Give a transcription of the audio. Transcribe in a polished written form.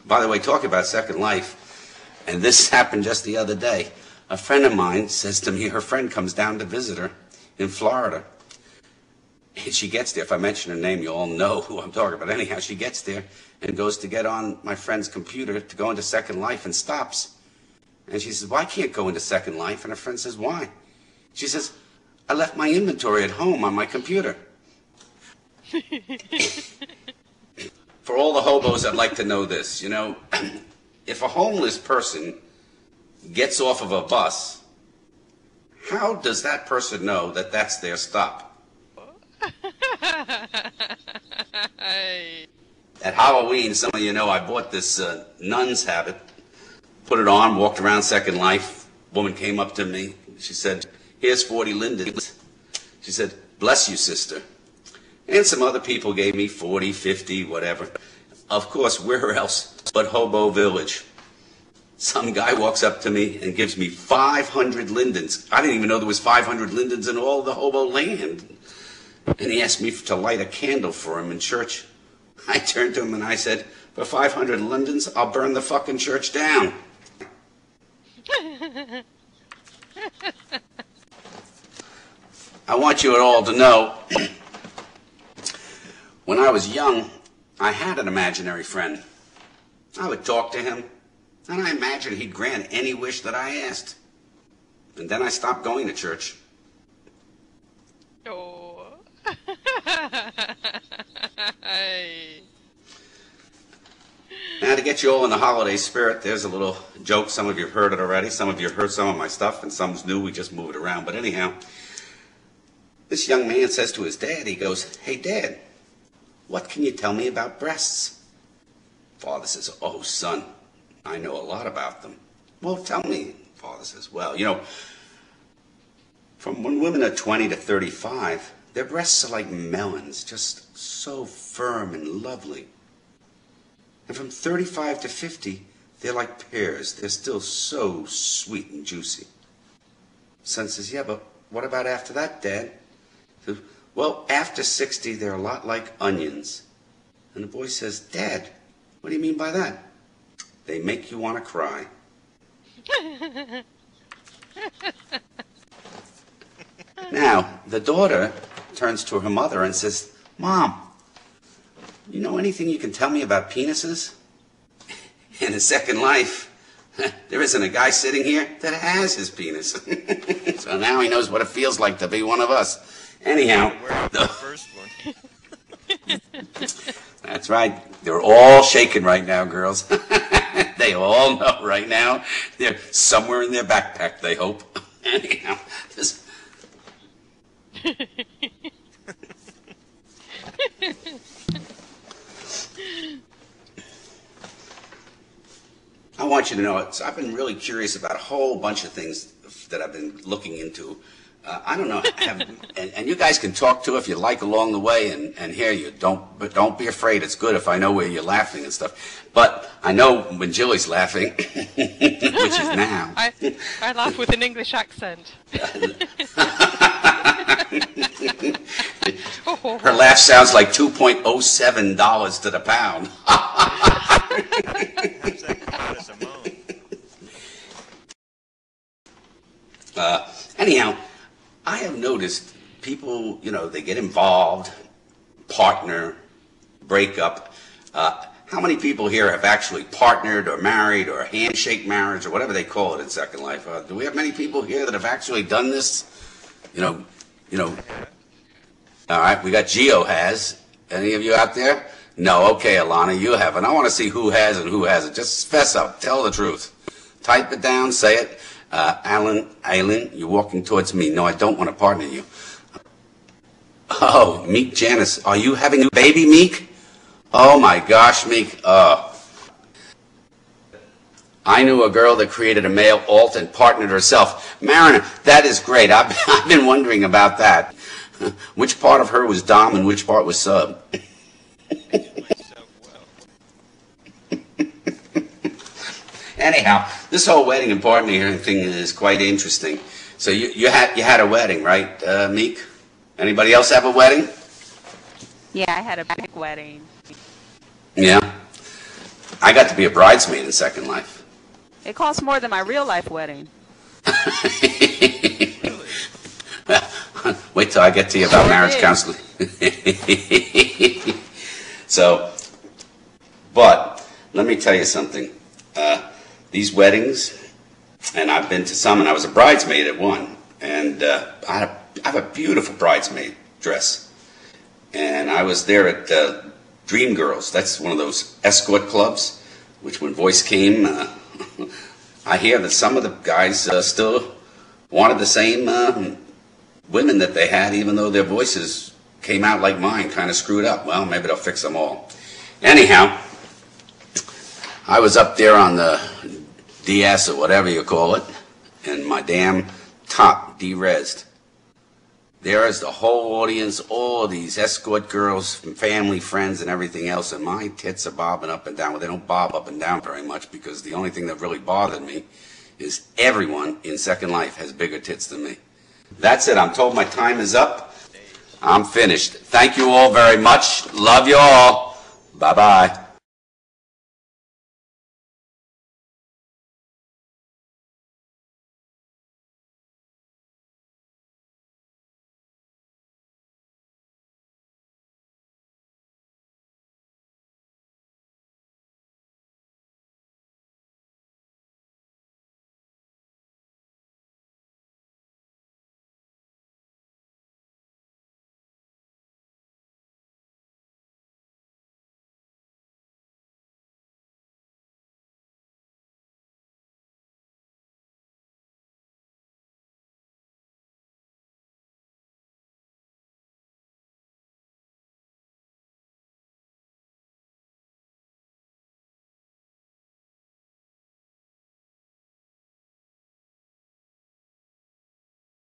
By the way, talk about Second Life, and this happened just the other day. A friend of mine says to me her friend comes down to visit her in Florida. And she gets there. If I mention her name, you all know who I'm talking about. Anyhow, she gets there and goes to get on my friend's computer to go into Second Life and stops. And she says, well, I can't go into Second Life. And her friend says, why? She says, I left my inventory at home on my computer. For all the hobos, I'd like to know this. You know, if a homeless person gets off of a bus, how does that person know that that's their stop? At Halloween, some of you know, I bought this nun's habit, put it on, walked around Second Life. Woman came up to me. She said, here's 40 lindens. She said, bless you, sister. And some other people gave me 40, 50, whatever. Of course, where else but Hobo Village? Some guy walks up to me and gives me 500 lindens. I didn't even know there was 500 lindens in all the hobo land. And he asked me to light a candle for him in church. I turned to him and I said, for 500 lindens, I'll burn the fucking church down. I want you all to know, when I was young, I had an imaginary friend. I would talk to him, and I imagined he'd grant any wish that I asked. And then I stopped going to church. Oh. Now, to get you all in the holiday spirit, there's a little joke. Some of you have heard it already. Some of you have heard some of my stuff, and some's new. We just move it around. But anyhow, this young man says to his dad, he goes, hey, Dad, what can you tell me about breasts? Father says, oh, son, I know a lot about them. Well, tell me. Father says, well, you know, from when women are 20 to 35, their breasts are like melons, just so firm and lovely. And from 35 to 50, they're like pears. They're still so sweet and juicy. Son says, yeah, but what about after that, Dad? He says, well, after 60, they're a lot like onions. And the boy says, Dad, what do you mean by that? They make you want to cry. Now, the daughter turns to her mother and says, Mom, you know anything you can tell me about penises? In his Second Life, there isn't a guy sitting here that has his penis. So now he knows what it feels like to be one of us. Anyhow, the first one. That's right. They're all shaking right now, girls. They all know right now. They're somewhere in their backpack, they hope. Anyhow, this... I want you to know, I've been really curious about a whole bunch of things that I've been looking into. I don't know, and you guys can talk to if you like along the way and hear you. But don't be afraid. It's good if I know where you're laughing and stuff. But I know when Jilly's laughing, which is now. I laugh with an English accent. Her laugh sounds like $2.07 to the pound. Anyhow, I have noticed people, you know, they get involved, partner, break up. How many people here have actually partnered or married or handshake marriage or whatever they call it in Second Life? Do we have many people here that have actually done this? You know. All right, we got Geo has. Any of you out there? No, okay, Alana, you haven't. I want to see who has and who hasn't. Just fess up. Tell the truth. Type it down. Say it. Alan, you're walking towards me. No, I don't want to partner you. Oh, Meek Janice. Are you having a baby, Meek? Oh, my gosh, Meek. I knew a girl that created a male alt and partnered herself. Mariner, that is great. I've been wondering about that. Which part of her was Dom and which part was sub? Anyhow, this whole wedding and partnering thing is quite interesting. So you had a wedding, right, Meek? Anybody else have a wedding? Yeah, I had a big wedding. Yeah. I got to be a bridesmaid in Second Life. It costs more than my real life wedding. Wait till I get to you about marriage counseling. So, but let me tell you something. These weddings, and I've been to some, and I was a bridesmaid at one, and I have a beautiful bridesmaid dress. And I was there at Dream Girls. That's one of those escort clubs, which when Voice came, I hear that some of the guys still wanted the same women that they had, even though their voices came out like mine, kind of screwed up. Well, maybe they'll fix them all. Anyhow, I was up there on the DS or whatever you call it, and my damn top de-resed. There is the whole audience, all these escort girls, family, friends, and everything else, and my tits are bobbing up and down. Well, they don't bob up and down very much, because the only thing that really bothered me is everyone in Second Life has bigger tits than me. That's it. I'm told my time is up. I'm finished. Thank you all very much. Love you all. Bye-bye.